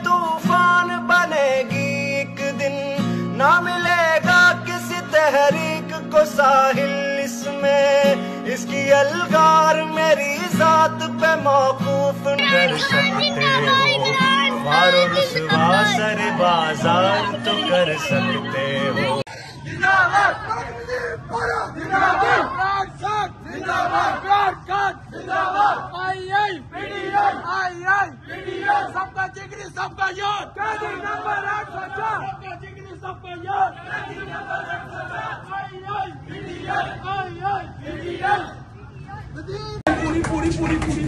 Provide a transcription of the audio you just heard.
तूफान बनेगी एक दिन, ना मिलेगा किसी तहरीक को साहिल इसमें, इसकी अलगार मेरी जात पे मौकूफ कर सकते हो, मारो रुसवा सर बाजार तो कर सकते हो। सबका जिगरी सबका यार, नंबर 8 सबका जिगरी सबका यार, पूरी पूरी पूरी पूरी